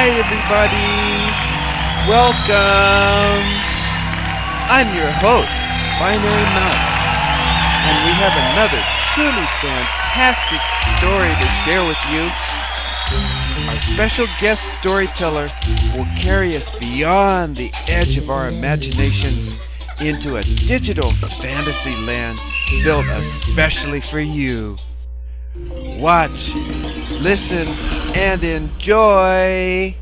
Hi, everybody. Welcome. I'm your host, Binary Mouse, and we have another truly fantastic story to share with you. Our special guest storyteller will carry us beyond the edge of our imaginations into a digital fantasy land built especially for you. Watch, listen, and enjoy!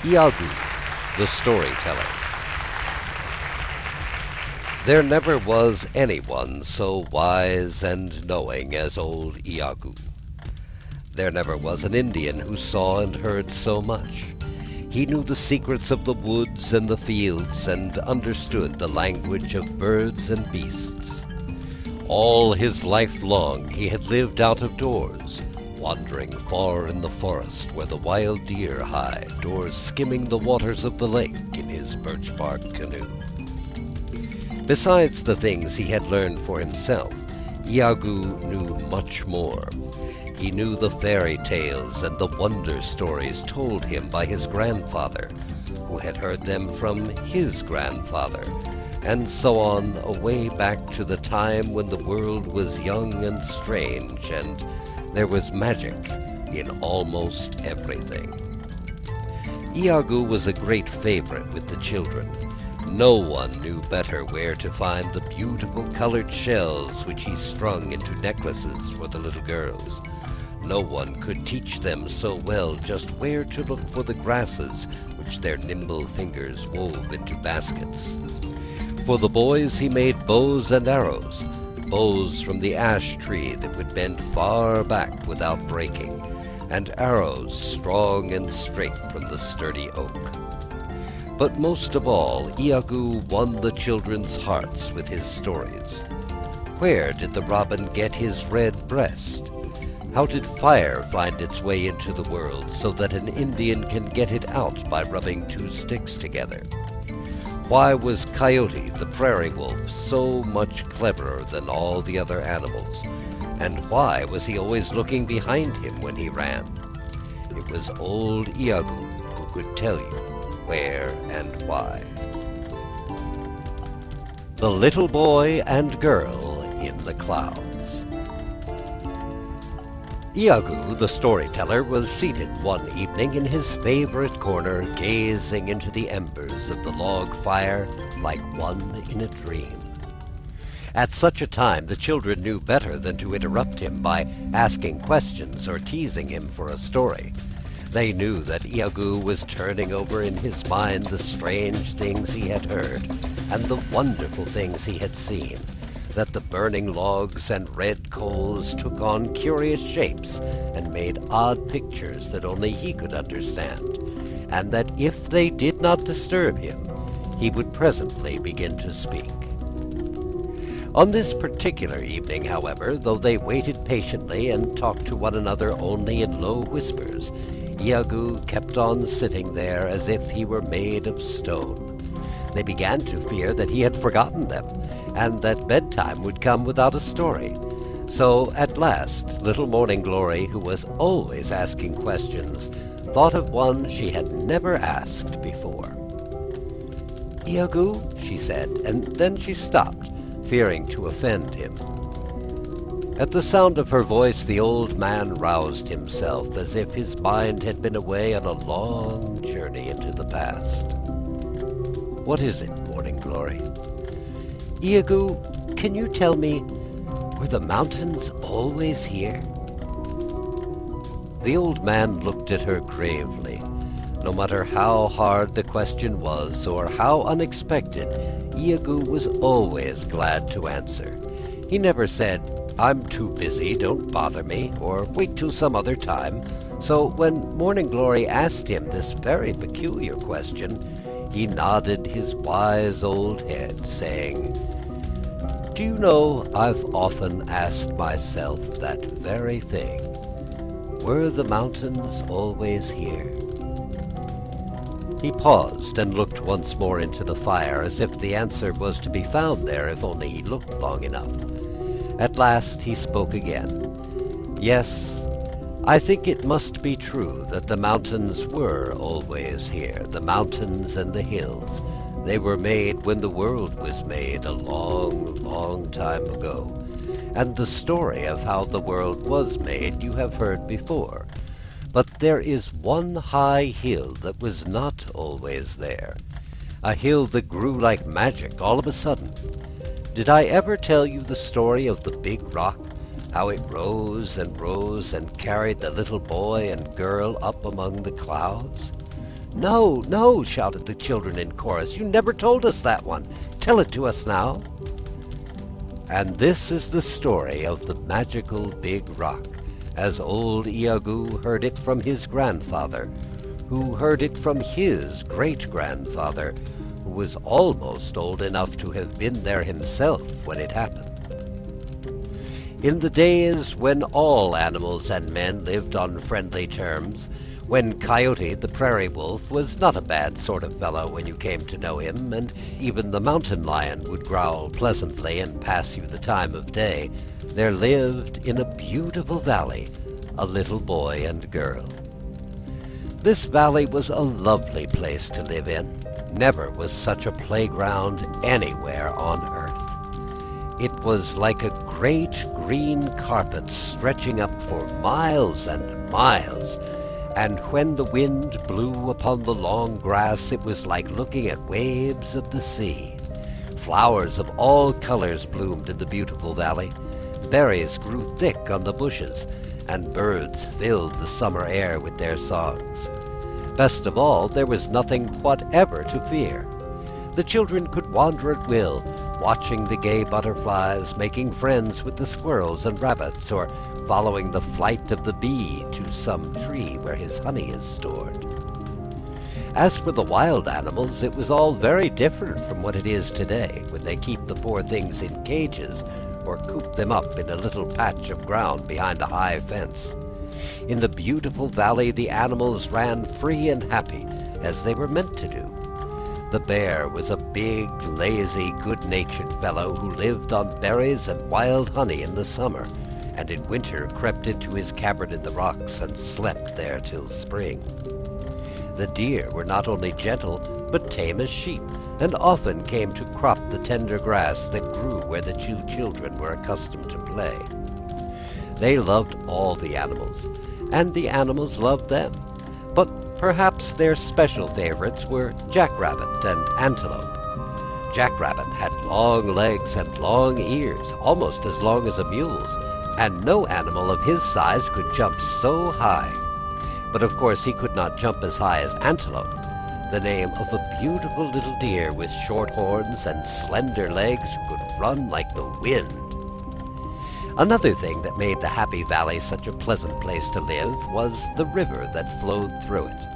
Iagi, the Storyteller. There never was anyone so wise and knowing as old Iagi. There never was an Indian who saw and heard so much. He knew the secrets of the woods and the fields and understood the language of birds and beasts. All his life long he had lived out of doors, wandering far in the forest where the wild deer hide, or skimming the waters of the lake in his birch-bark canoe. Besides the things he had learned for himself, Iagi knew much more. He knew the fairy tales and the wonder stories told him by his grandfather, who had heard them from his grandfather, and so on, away back to the time when the world was young and strange, and there was magic in almost everything. Iagi was a great favorite with the children. No one knew better where to find the beautiful colored shells which he strung into necklaces for the little girls. No one could teach them so well just where to look for the grasses which their nimble fingers wove into baskets. For the boys he made bows and arrows, bows from the ash tree that would bend far back without breaking, and arrows strong and straight from the sturdy oak. But most of all, Iagi won the children's hearts with his stories. Where did the robin get his red breast? How did fire find its way into the world so that an Indian can get it out by rubbing two sticks together? Why was Coyote, the prairie wolf, so much cleverer than all the other animals? And why was he always looking behind him when he ran? It was old Iagi who could tell you where and why. The Little Boy and Girl in the Clouds. Iagi, the storyteller, was seated one evening in his favorite corner, gazing into the embers of the log fire like one in a dream. At such a time, the children knew better than to interrupt him by asking questions or teasing him for a story. They knew that Iagi was turning over in his mind the strange things he had heard and the wonderful things he had seen, that the burning logs and red coals took on curious shapes and made odd pictures that only he could understand, and that if they did not disturb him, he would presently begin to speak. On this particular evening, however, though they waited patiently and talked to one another only in low whispers, Iagi kept on sitting there as if he were made of stone. They began to fear that he had forgotten them, and that bedtime would come without a story. So at last, little Morning Glory, who was always asking questions, thought of one she had never asked before. "Iagi," she said, and then she stopped, fearing to offend him. At the sound of her voice, the old man roused himself, as if his mind had been away on a long journey into the past. What is it, Morning Glory? Iagi, can you tell me, were the mountains always here? The old man looked at her gravely. No matter how hard the question was or how unexpected, Iagi was always glad to answer. He never said, "I'm too busy, don't bother me," or "wait till some other time." So when Morning Glory asked him this very peculiar question, he nodded his wise old head, saying, "Do you know, I've often asked myself that very thing. Were the mountains always here?" He paused and looked once more into the fire, as if the answer was to be found there if only he looked long enough. At last he spoke again. "Yes, I think it must be true that the mountains were always here, the mountains and the hills. They were made when the world was made, a long, long time ago. And the story of how the world was made you have heard before. But there is one high hill that was not always there, a hill that grew like magic all of a sudden. Did I ever tell you the story of the big rock, how it rose and carried the little boy and girl up among the clouds?" "No, no," shouted the children in chorus. "You never told us that one. Tell it to us now." And this is the story of the magical big rock, as old Iagi heard it from his grandfather, who heard it from his great-grandfather, who was almost old enough to have been there himself when it happened. In the days when all animals and men lived on friendly terms, when Coyote the prairie wolf was not a bad sort of fellow when you came to know him, and even the mountain lion would growl pleasantly and pass you the time of day, there lived in a beautiful valley a little boy and girl. This valley was a lovely place to live in. Never was such a playground anywhere on earth. It was like a great green carpet stretching up for miles and miles, and when the wind blew upon the long grass, it was like looking at waves of the sea. Flowers of all colors bloomed in the beautiful valley. Berries grew thick on the bushes, and birds filled the summer air with their songs. Best of all, there was nothing whatever to fear. The children could wander at will, watching the gay butterflies, making friends with the squirrels and rabbits, or following the flight of the bee to some tree where his honey is stored. As for the wild animals, it was all very different from what it is today, when they keep the poor things in cages or coop them up in a little patch of ground behind a high fence. In the beautiful valley, the animals ran free and happy, as they were meant to do. The bear was a big, lazy, good-natured fellow who lived on berries and wild honey in the summer, and in winter crept into his cavern in the rocks and slept there till spring. The deer were not only gentle, but tame as sheep, and often came to crop the tender grass that grew where the two children were accustomed to play. They loved all the animals, and the animals loved them, but perhaps their special favorites were Jackrabbit and Antelope. Jackrabbit had long legs and long ears, almost as long as a mule's, and no animal of his size could jump so high. But of course he could not jump as high as Antelope, the name of a beautiful little deer with short horns and slender legs who could run like the wind. Another thing that made the Happy Valley such a pleasant place to live was the river that flowed through it.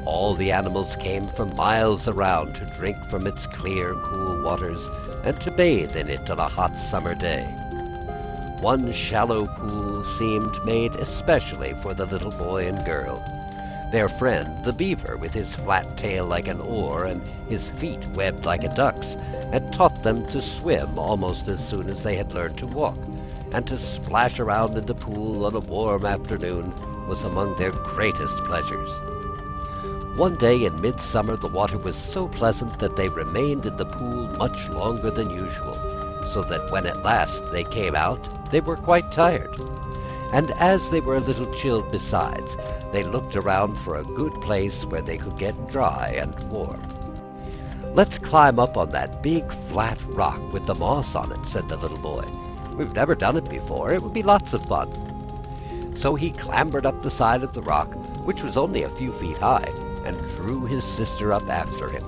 All the animals came from miles around to drink from its clear, cool waters and to bathe in it on a hot summer day. One shallow pool seemed made especially for the little boy and girl. Their friend, the beaver, with his flat tail like an oar and his feet webbed like a duck's, had taught them to swim almost as soon as they had learned to walk, and to splash around in the pool on a warm afternoon was among their greatest pleasures. One day in midsummer the water was so pleasant that they remained in the pool much longer than usual, so that when at last they came out, they were quite tired. And as they were a little chilled besides, they looked around for a good place where they could get dry and warm. "Let's climb up on that big flat rock with the moss on it," said the little boy. "We've never done it before. It would be lots of fun." So he clambered up the side of the rock, which was only a few feet high, and drew his sister up after him.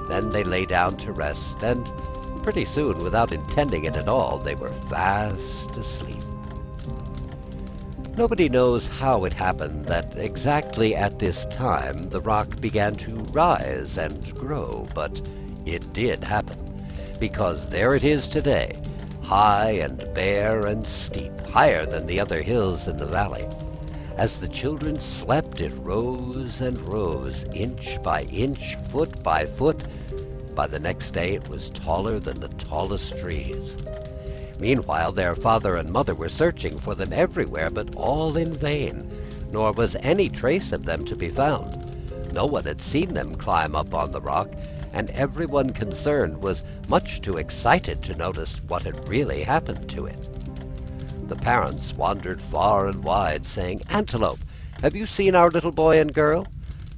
Then they lay down to rest, and pretty soon, without intending it at all, they were fast asleep. Nobody knows how it happened that exactly at this time the rock began to rise and grow, but it did happen, because there it is today, high and bare and steep, higher than the other hills in the valley. As the children slept, it rose and rose, inch by inch, foot by foot. By the next day it was taller than the tallest trees. Meanwhile, their father and mother were searching for them everywhere, but all in vain, nor was any trace of them to be found. No one had seen them climb up on the rock, and everyone concerned was much too excited to notice what had really happened to it. The parents wandered far and wide, saying, "Antelope, have you seen our little boy and girl?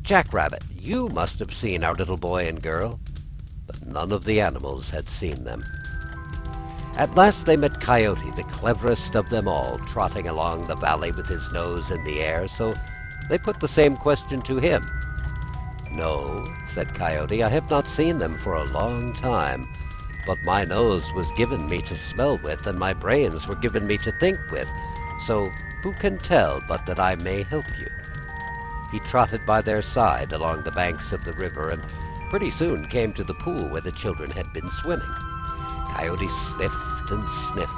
Jackrabbit, you must have seen our little boy and girl." But none of the animals had seen them. At last they met Coyote, the cleverest of them all, trotting along the valley with his nose in the air, so they put the same question to him. "No," said Coyote, "I have not seen them for a long time, but my nose was given me to smell with, and my brains were given me to think with, so who can tell but that I may help you?" He trotted by their side along the banks of the river, and pretty soon came to the pool where the children had been swimming. Coyote sniffed and sniffed.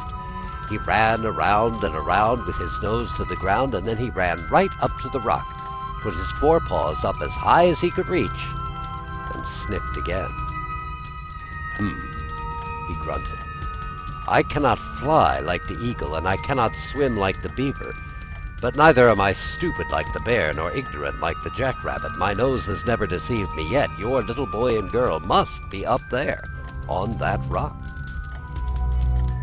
He ran around and around with his nose to the ground, and then he ran right up to the rock, put his forepaws up as high as he could reach, and sniffed again. He grunted. "I cannot fly like the eagle, and I cannot swim like the beaver, but neither am I stupid like the bear, nor ignorant like the jackrabbit. My nose has never deceived me yet. Your little boy and girl must be up there, on that rock."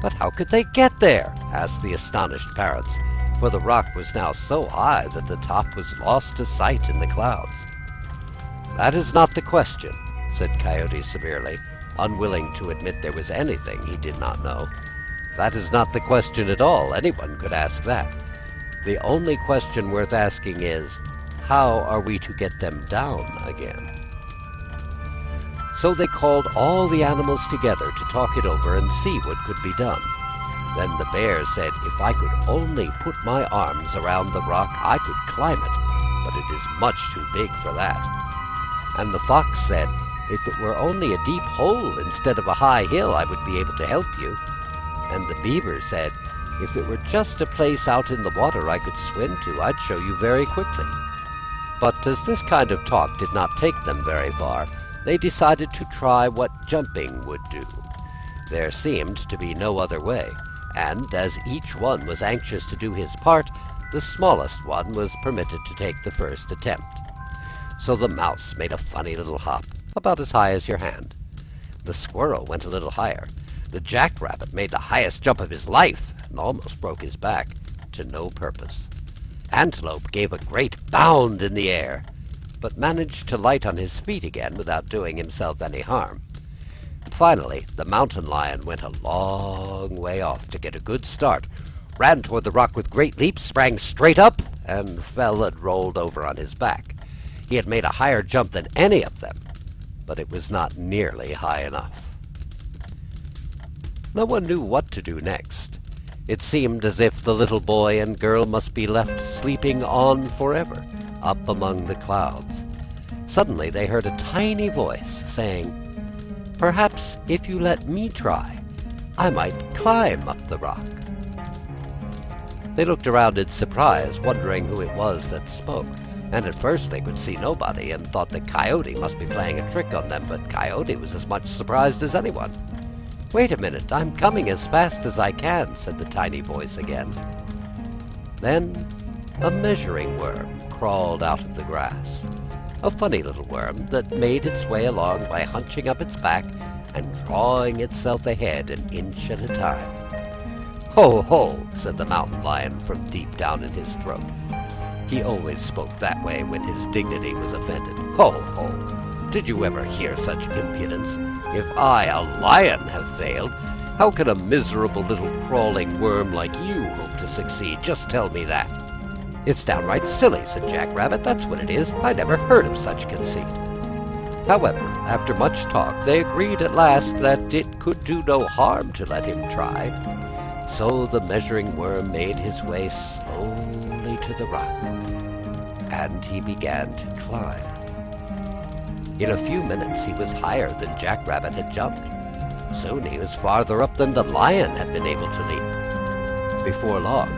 "But how could they get there?" asked the astonished parents, for the rock was now so high that the top was lost to sight in the clouds. "That is not the question," said Coyote severely, unwilling to admit there was anything he did not know. "That is not the question at all. Anyone could ask that. The only question worth asking is, how are we to get them down again?" So they called all the animals together to talk it over and see what could be done. Then the bear said, "If I could only put my arms around the rock, I could climb it, but it is much too big for that." And the fox said, "If it were only a deep hole instead of a high hill, I would be able to help you." And the beaver said, "If it were just a place out in the water I could swim to, I'd show you very quickly." But as this kind of talk did not take them very far, they decided to try what jumping would do. There seemed to be no other way, and as each one was anxious to do his part, the smallest one was permitted to take the first attempt. So the mouse made a funny little hop, about as high as your hand. The squirrel went a little higher. The jackrabbit made the highest jump of his life, and almost broke his back, to no purpose. Antelope gave a great bound in the air, but managed to light on his feet again without doing himself any harm. Finally, the mountain lion went a long way off to get a good start, ran toward the rock with great leaps, sprang straight up, and fell and rolled over on his back. He had made a higher jump than any of them, but it was not nearly high enough. No one knew what to do next. It seemed as if the little boy and girl must be left sleeping on forever, up among the clouds. Suddenly they heard a tiny voice saying, "Perhaps if you let me try, I might climb up the rock." They looked around in surprise, wondering who it was that spoke, and at first they could see nobody and thought that Coyote must be playing a trick on them, but Coyote was as much surprised as anyone. "Wait a minute, I'm coming as fast as I can," said the tiny voice again. Then a measuring worm crawled out of the grass. A funny little worm that made its way along by hunching up its back and drawing itself ahead an inch at a time. "Ho, ho," said the mountain lion from deep down in his throat. He always spoke that way when his dignity was offended. "Ho, ho, Did you ever hear such impudence? If I, a lion, have failed, how can a miserable little crawling worm like you hope to succeed? Just tell me that." "It's downright silly," said Jack Rabbit. "That's what it is. I never heard of such conceit." However, after much talk, they agreed at last that it could do no harm to let him try. So the measuring worm made his way slowly to the rock, and he began to climb. In a few minutes he was higher than Jack Rabbit had jumped. Soon he was farther up than the lion had been able to leap. Before long,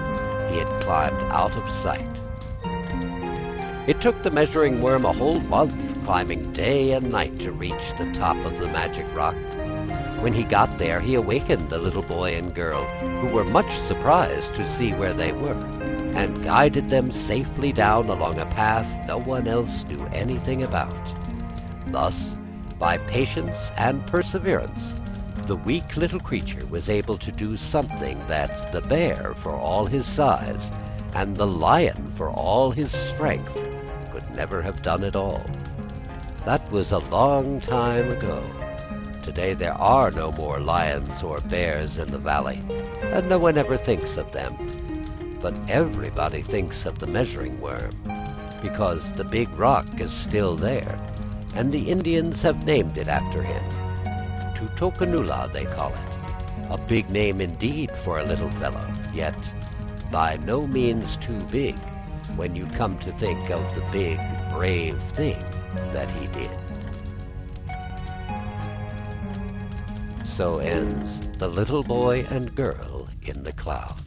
he had climbed out of sight. It took the measuring worm a whole month, climbing day and night to reach the top of the magic rock. When he got there, he awakened the little boy and girl, who were much surprised to see where they were, and guided them safely down along a path no one else knew anything about. Thus, by patience and perseverance, the weak little creature was able to do something that the bear, for all his size, and the lion, for all his strength, could never have done at all. That was a long time ago. Today there are no more lions or bears in the valley, and no one ever thinks of them. But everybody thinks of the measuring worm, because the big rock is still there, and the Indians have named it after him. Tutokanula, they call it. A big name indeed for a little fellow, yet by no means too big when you come to think of the big, brave thing that he did. So ends The Little Boy and Girl in the Clouds.